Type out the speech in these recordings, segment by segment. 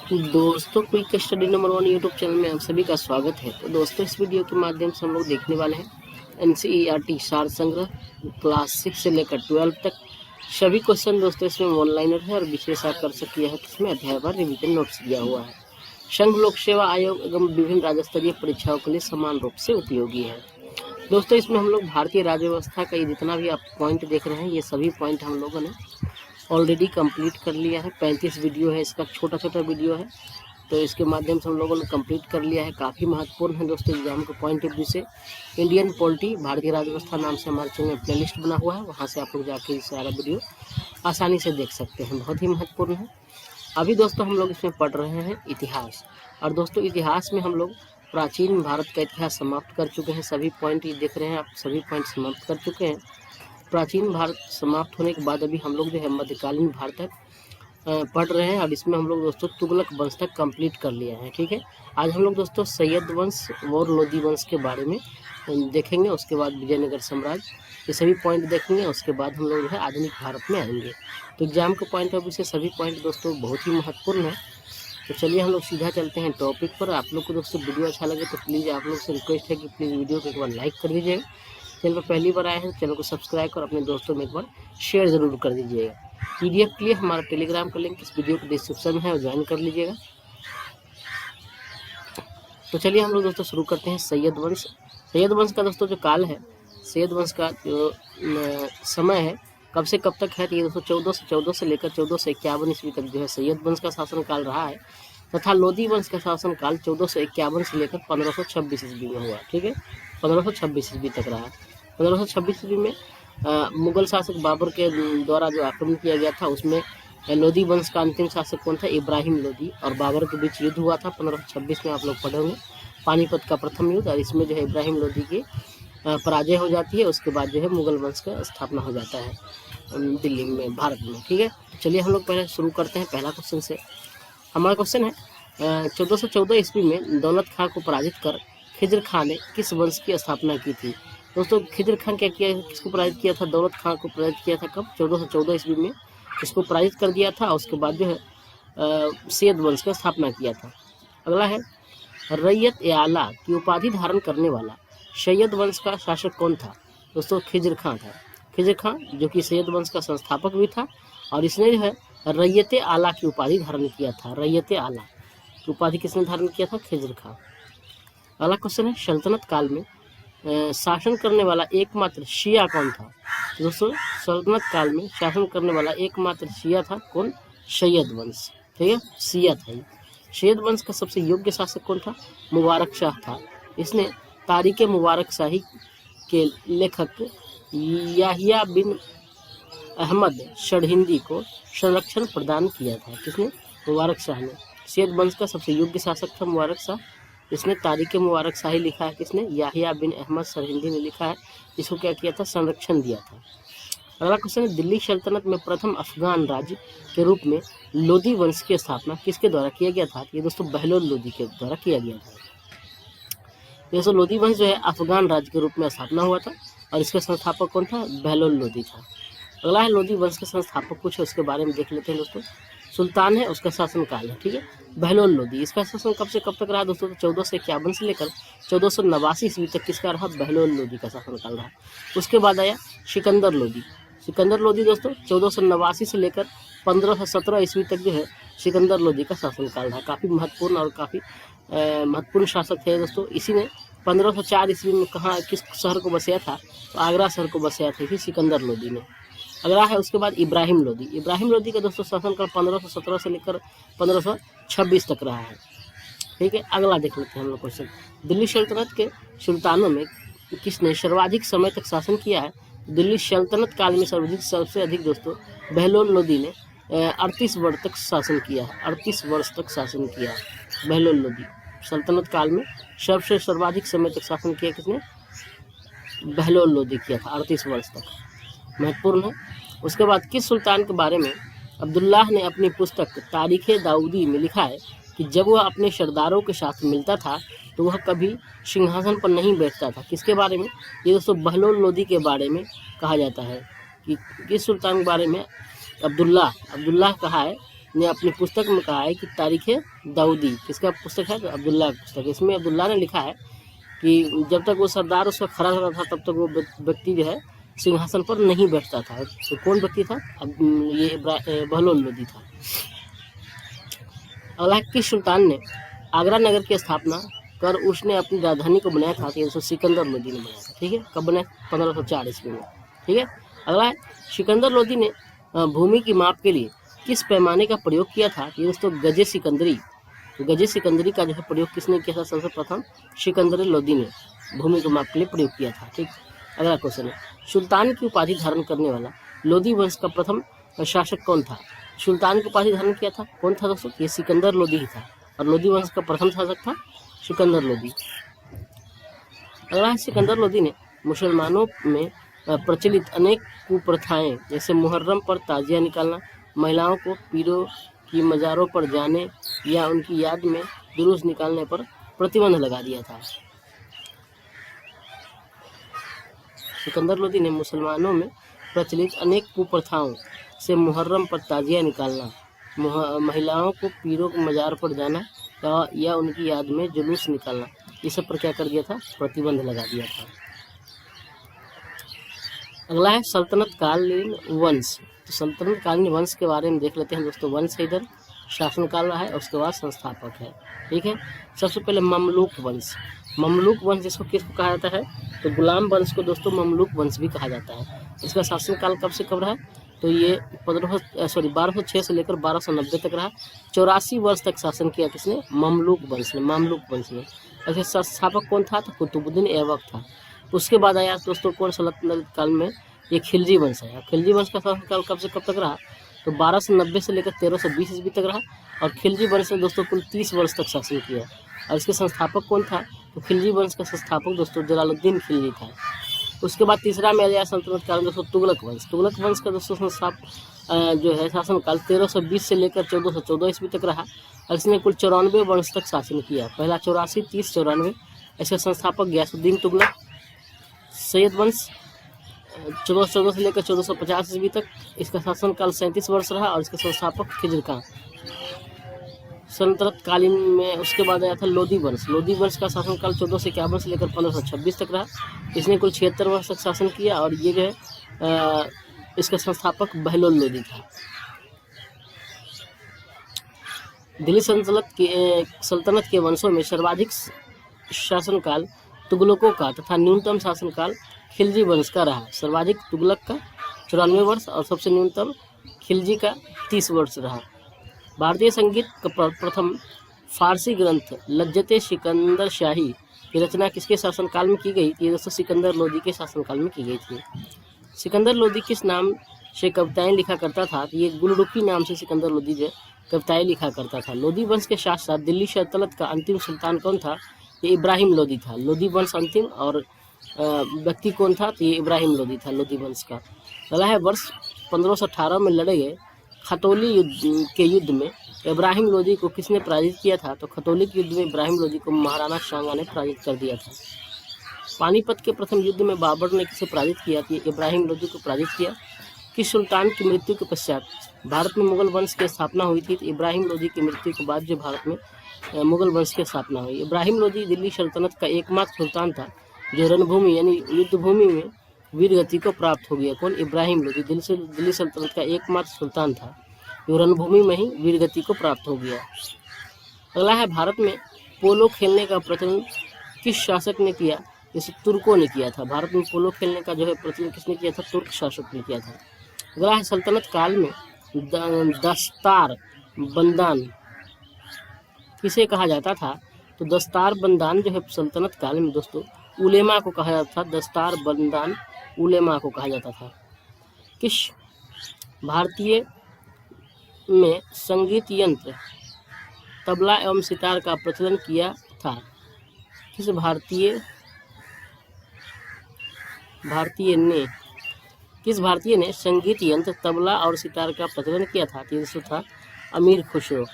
दोस्तों, quick study number 1 YouTube channel में आप सभी का स्वागत है। तो दोस्तों, इस वीडियो के माध्यम से हम लोग देखने वाले हैं एनसीईआरटी सार संग्रह क्लास 6 से लेकर 12 तक सभी क्वेश्चन। दोस्तों, इसमें ऑनलाइनर है और विशेष आकर्षक किया है, इसमें अध्यायवार रिवीजन नोट्स दिया हुआ है। संघ लोक सेवा आयोग एवं विभिन्न राज्य स्तरीय परीक्षाओं के लिए समान रूप से उपयोगी है। दोस्तों, इसमें हम लोग भारतीय राज्य व्यवस्था का जितना भी आप पॉइंट देख रहे हैं, ये सभी पॉइंट हम लोगों ने ऑलरेडी कंप्लीट कर लिया है। 35 वीडियो है, इसका छोटा छोटा वीडियो है, तो इसके माध्यम से हम लोगों ने कंप्लीट कर लिया है। काफ़ी महत्वपूर्ण है दोस्तों एग्जाम के पॉइंट ऑफ व्यू से। इंडियन पॉलिटी भारतीय राज्य व्यवस्था नाम से हमारे चैनल में प्लेलिस्ट बना हुआ है, वहाँ से आप लोग जाके सारा वीडियो आसानी से देख सकते हैं, बहुत ही महत्वपूर्ण है। अभी दोस्तों हम लोग इसमें पढ़ रहे हैं इतिहास, और दोस्तों इतिहास में हम लोग प्राचीन भारत का इतिहास समाप्त कर चुके हैं। सभी पॉइंट ये देख रहे हैं आप, सभी पॉइंट समाप्त कर चुके हैं। प्राचीन भारत समाप्त होने के बाद अभी हम लोग जो है मध्यकालीन भारत तक पढ़ रहे हैं, और इसमें हम लोग दोस्तों तुगलक वंश तक कंप्लीट कर लिया है। ठीक है, आज हम लोग दोस्तों सैयद वंश और लोदी वंश के बारे में देखेंगे, उसके बाद विजयनगर साम्राज्य, ये सभी पॉइंट देखेंगे। उसके बाद हम लोग जो है आधुनिक भारत में आएंगे। तो एग्जाम के पॉइंट ऑफ व्यू से सभी पॉइंट दोस्तों बहुत ही महत्वपूर्ण है। तो चलिए हम लोग सीधा चलते हैं टॉपिक पर। आप लोग को दोस्तों वीडियो अच्छा लगे तो प्लीज़ आप लोग से रिक्वेस्ट है कि प्लीज़ वीडियो को एक बार लाइक कर दीजिएगा। चैनल पर पहली बार आए हैं तो चैनल को सब्सक्राइब कर अपने दोस्तों में एक बार शेयर ज़रूर कर दीजिएगा। पीडीएफ के लिए हमारा टेलीग्राम का लिंक इस वीडियो के डिस्क्रिप्शन में है, और ज्वाइन कर लीजिएगा। तो चलिए हम लोग दोस्तों शुरू करते हैं सैयद वंश। सैयद वंश का दोस्तों जो काल है, सैयद वंश का जो समय है, कब से कब तक है, तो ये दोस्तों 1414 से लेकर 1451 ईस्वी तक जो है सैयद वंश का शासनकाल रहा है, तथा लोदी वंश का शासनकाल 1451 से लेकर 1526 ईस्वी में हुआ। ठीक है, 1526 ईस्वी तक रहा। 1526 ईस्वी में मुगल शासक बाबर के द्वारा जो आक्रमण किया गया था, उसमें लोदी वंश का अंतिम शासक कौन था? इब्राहिम लोदी, और बाबर के बीच युद्ध हुआ था 1526 में। आप लोग पढ़ेंगे पानीपत का प्रथम युद्ध, और इसमें जो है इब्राहिम लोदी की पराजय हो जाती है। उसके बाद जो है मुगल वंश का स्थापना हो जाता है दिल्ली में, भारत में। ठीक है, तो चलिए हम लोग पहले शुरू करते हैं पहला क्वेश्चन से। हमारा क्वेश्चन है 1414 ईस्वी में दौलत खां को पराजित कर खिज्र खां ने किस वंश की स्थापना की थी? दोस्तों खिज्र खां क्या किया, किसको पराजित किया था? दौलत खां को पराजित किया था। कब? 1414 ईस्वी में इसको पराजित कर दिया था। उसके बाद जो है सैयद वंश की स्थापना किया था। अगला है रैयत-ए-आला की उपाधि धारण करने वाला सैयद वंश का शासक कौन था? दोस्तों खिज्र खां था। खिज्र खां जो कि सैयद वंश का संस्थापक भी था, और इसने जो है रैयत-ए-आला की उपाधि धारण किया था। रैयत-ए-आला की उपाधि किसने धारण किया था? खिज्र खां। अगला क्वेश्चन है सल्तनत काल में शासन करने वाला एकमात्र शिया कौन था? दोस्तों सल्तनत काल में शासन करने वाला एकमात्र शिया था कौन? सैयद वंश। ठीक है, शिया था। सैयद वंश का सबसे योग्य शासक कौन था? मुबारक शाह था। इसने तारीख मुबारक शाही के लेखक याहिया बिन अहमद सरहिंदी को संरक्षण प्रदान किया था। किसने? मुबारक शाह ने। सैयद वंश का सबसे योग्य शासक था मुबारक शाह। इसने तारीख मुबारक शाही लिखा है किसने? याहिया बिन अहमद सरहिंदी ने लिखा है। इसको क्या किया था? संरक्षण दिया था। अगला क्वेश्चन है दिल्ली सल्तनत में प्रथम अफगान राज्य के रूप में लोदी वंश की स्थापना किसके द्वारा किया गया था? ये दोस्तों बहलोल लोदी के द्वारा किया गया था। दोस्तों लोदी वंश जो है अफगान राज्य के रूप में स्थापना हुआ था, और इसके संस्थापक कौन था? बहलोल लोदी था। अगला है लोदी वंश के संस्थापक कुछ है, उसके बारे में देख लेते हैं दोस्तों। सुल्तान है, उसका शासनकाल है। ठीक है, बहलोल लोदी। इसका शासन कब से कब तक रहा दोस्तों? 1451 से लेकर 1489 ईस्वी तक किसका रहा? बहलोल लोदी का शासनकाल रहा। उसके बाद आया सिकंदर लोदी। सिकंदर लोदी दोस्तों 1489 से लेकर 1517 ईस्वी तक जो है सिकंदर लोदी का शासनकाल रहा। काफ़ी महत्वपूर्ण और काफ़ी महत्वपूर्ण शासक थे दोस्तों। इसी ने 1504 ईस्वी में कहाँ किस शहर को बसाया था? तो आगरा शहर को बसाया था इसी सिकंदर लोदी ने। अगला है उसके बाद इब्राहिम लोदी। इब्राहिम लोदी का दोस्तों शासनकाल 1517 से लेकर 1526 तक रहा है। ठीक है, अगला देख लेते हैं हम लोग क्वेश्चन। दिल्ली सल्तनत के सुल्तानों में किसने सर्वाधिक समय तक शासन किया है? दिल्ली सल्तनत काल में सबसे अधिक दोस्तों बहलोल लोदी ने 38 वर्ष तक शासन किया है। 38 वर्ष तक शासन किया है बहलोल लोदी। सल्तनत काल में सबसे सर्वाधिक समय तक शासन किया किसने? बहलोल लोदी किया था, 38 वर्ष तक। महत्वपूर्ण है। उसके बाद किस सुल्तान के बारे में अब्दुल्लाह ने अपनी पुस्तक तारीख दाऊदी में लिखा है कि जब वह अपने सरदारों के साथ मिलता था तो वह कभी सिंहासन पर नहीं बैठता था? किसके बारे में? ये दोस्तों बहलोल लोदी के बारे में कहा जाता है कि किस सुल्तान के बारे में? अब्दुल्लाह कहा है ने अपनी पुस्तक में कहा है कि तारीख दाऊदी, किसका पुस्तक है? तो अब्दुल्ला की पुस्तक। इसमें अब्दुल्ला ने लिखा है कि जब तक वो सरदार उसका खड़ा होता था तब तक वो व्यक्ति जो है सिंहासन पर नहीं बैठता था। तो कौन व्यक्ति था? अब ये बहलोल लोदी था। अगला, किस सुल्तान ने आगरा नगर की स्थापना कर उसने अपनी राजधानी को बनाया था? तो सिकंदर लोदी ने बनाया था। ठीक है, कब बनाया? 1504 ईस्वी में। ठीक है, अगला है, सिकंदर लोदी ने भूमि की माप के लिए किस पैमाने का प्रयोग किया था? ये दोस्तों गजे सिकंदरी। तो गजे सिकंदरी का जो है प्रयोग किसने किया था? सबसे प्रथम सिकंदर लोदी ने भूमि को माप के लिए प्रयोग किया था। ठीक, अगला क्वेश्चन है, सुल्तान की उपाधि धारण करने वाला लोदी वंश का प्रथम शासक कौन था? सुल्तान की उपाधि धारण किया था कौन था दोस्तों? ये सिकंदर लोदी ही था, और लोदी वंश का प्रथम शासक था सिकंदर लोदी। अगला है, सिकंदर लोदी ने मुसलमानों में प्रचलित अनेक कुप्रथाएं जैसे मुहर्रम पर ताजिया निकालना, महिलाओं को पीरों की मज़ारों पर जाने या उनकी याद में जुलूस निकालने पर प्रतिबंध लगा दिया था। सिकंदर लोदी ने मुसलमानों में प्रचलित अनेक कुप्रथाओं से मुहर्रम पर ताजिया निकालना, महिलाओं को पीरों के मज़ार पर जाना या उनकी याद में जुलूस निकालना, ये सब पर क्या कर दिया था? प्रतिबंध लगा दिया था। अगला है, सल्तनत कालीन वंश। तो सल्तनत कालीन वंश के बारे में देख लेते हैं दोस्तों। वंश इधर शासनकाल रहा है और उसके बाद संस्थापक है। ठीक है, सबसे पहले ममलूक वंश। ममलूक वंश जिसको किसको कहा जाता है? तो गुलाम वंश को दोस्तों ममलूक वंश भी कहा जाता है। इसका शासनकाल कब से कब रहा? तो ये 1206 से लेकर 1290 तक रहा। 84 वर्ष तक शासन किया किसने? ममलूक वंश ने। मामलूक वंश ने। ऐसे संस्थापक कौन था? तो कुतुबुद्दीन ऐबक था। उसके बाद आया दोस्तों कौन? सल्तनत काल में ये खिलजी वंश आया। खिलजी वंश का शासनकाल कब से कब तक रहा? तो 1290 से लेकर 1320 ईस्वी तक रहा। और खिलजी वंश ने दोस्तों कुल 30 वर्ष तक शासन किया। और इसके संस्थापक कौन था? तो खिलजी वंश का संस्थापक दोस्तों जलालुद्दीन खिलजी था। उसके बाद तीसरा में आया सल्तनत काल में दोस्तों तुगलक वंश। तुगलक वंश का दोस्तों संस्थापक जो है शासनकाल 1320 से लेकर 1414 ईस्वी तक रहा। और इसने कुल 94 वर्ष तक शासन किया। पहला 84, 30, 94। ऐसे संस्थापक गयासुद्दीन तुगलक। सैयद वंश 1414 से लेकर 1450 ईस्वी तक, इसका शासनकाल 37 वर्ष रहा। और इसके संस्थापक खिजर खां। सल्तनत कालीन में उसके बाद आया था लोदी वंश। लोदी वंश का शासनकाल 1451 से लेकर 1526 तक रहा। इसने कुल 76 वर्ष तक शासन किया। और ये जो है इसका संस्थापक बहलोल लोदी था। दिल्ली सल्तनत के वंशों में सर्वाधिक शासनकाल तुगलकों का तथा न्यूनतम शासनकाल खिलजी वंश का रहा। सर्वाधिक तुगलक का 94 वर्ष और सबसे न्यूनतम खिलजी का 30 वर्ष रहा। भारतीय संगीत का प्रथम फारसी ग्रंथ लज्जते सिकंदर शाही की रचना किसके शासनकाल में की गई? ये दोस्तों सिकंदर लोदी के शासनकाल में की गई थी। सिकंदर लोदी किस नाम से कविताएं लिखा करता था? ये गुलरुखी नाम से सिकंदर लोदी जो कविताएं लिखा करता था। लोदी वंश के साथ साथ दिल्ली सल्तनत का अंतिम सुल्तान कौन था? ये इब्राहिम लोदी था। लोदी वंश अंतिम और व्यक्ति कौन था? तो ये इब्राहिम लोदी था लोदी वंश का। अगला है, वर्ष 1518 में लड़े गए खतौली युद्ध में इब्राहिम लोदी को किसने पराजित किया था? तो खतौली के युद्ध में इब्राहिम लोदी को महाराणा सांगा ने पराजित कर दिया था। पानीपत के प्रथम युद्ध में बाबर ने किसे पराजित किया? इब्राहिम लोदी को पराजित किया। किस सुल्तान की मृत्यु के पश्चात भारत में मुगल वंश की स्थापना हुई थी? तो इब्राहिम लोदी की मृत्यु के बाद जो भारत में मुगल वंश की स्थापना हुई। इब्राहिम लोदी दिल्ली सल्तनत का एकमात्र सुल्तान था जो रणभूमि यानी युद्ध भूमि में वीर गति को प्राप्त हो गया। कौन? इब्राहिम लोदी दिल्ली सल्तनत का एकमात्र सुल्तान था जो रणभूमि में ही वीर गति को प्राप्त हो गया। अगला है, भारत में पोलो खेलने का प्रचलन किस शासक ने किया? इसे तुर्कों ने किया था। भारत में पोलो खेलने का जो है प्रचलन किसने किया था? तुर्क शासक ने किया था। अगला है, सल्तनत काल में दस्तार बंदान किसे कहा जाता था? तो दस्तार बंदान जो है सल्तनत काल में दोस्तों उलेमा को कहा जाता था। दस्तार बंदान उलेमा को कहा जाता था। किस भारतीय में संगीत यंत्र तबला एवं सितार का प्रचलन किया था? किस भारतीय ने संगीत यंत्र तबला और सितार का प्रचलन किया था? तो था अमीर खुसरो।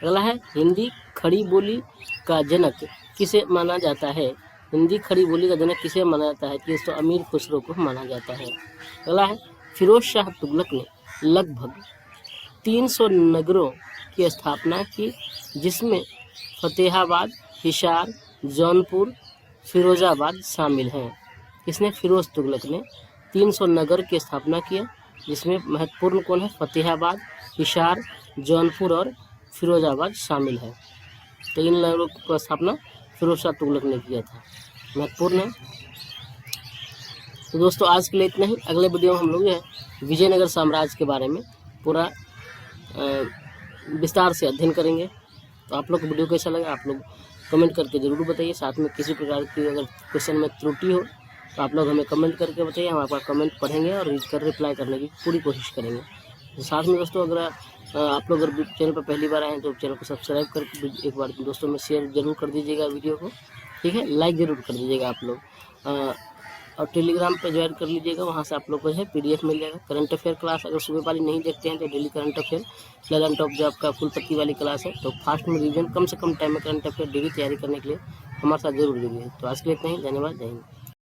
अगला है, हिंदी खड़ी बोली का जनक किसे माना जाता है? हिंदी खड़ी बोली का जनक किसे माना जाता है? तो अमीर खुसरो को माना जाता है। अगला है, फिरोज शाह तुगलक ने लगभग 300 नगरों की स्थापना की, जिसमें फतेहाबाद, हिसार, जौनपुर, फिरोजाबाद शामिल हैं। किसने? फिरोज तुगलक ने 300 नगर की स्थापना किया, जिसमें महत्वपूर्ण कौन है? फतेहाबाद, हिसार, जौनपुर और फिरोजाबाद शामिल है। तो इन नगरों की स्थापना फिरोज शाह तुगलक ने किया था, महत्वपूर्ण है। तो दोस्तों आज के लिए इतना ही। अगले वीडियो में हम लोग जो है विजयनगर साम्राज्य के बारे में पूरा विस्तार से अध्ययन करेंगे। तो आप लोग को वीडियो कैसा लगा आप लोग कमेंट करके ज़रूर बताइए। साथ में किसी प्रकार की अगर क्वेश्चन में त्रुटि हो तो आप लोग हमें कमेंट करके बताइए, हम आपका कमेंट पढ़ेंगे और रिप्लाई करने की पूरी कोशिश करेंगे। तो साथ में दोस्तों अगर आप लोग अगर चैनल पर पहली बार आए हैं तो चैनल को सब्सक्राइब करके एक बार दोस्तों में शेयर जरूर कर दीजिएगा वीडियो को, ठीक है, लाइक ज़रूर कर दीजिएगा आप लोग। और टेलीग्राम पे ज्वाइन कर लीजिएगा, वहाँ से आप लोग को है PDF मिल जाएगा। करंट अफेयर क्लास अगर सुबह वाली नहीं देखते हैं तो डेली करंट अफेयर लेलन टॉप जो आपका फुल पत्ती वाली क्लास है, तो फास्ट में रिवीजन कम से कम टाइम में करंट अफेयर डेली तैयारी करने के लिए हमारे साथ जरूर जुड़िए। तो आज के लिए इतना ही, धन्यवाद, जय हिंद।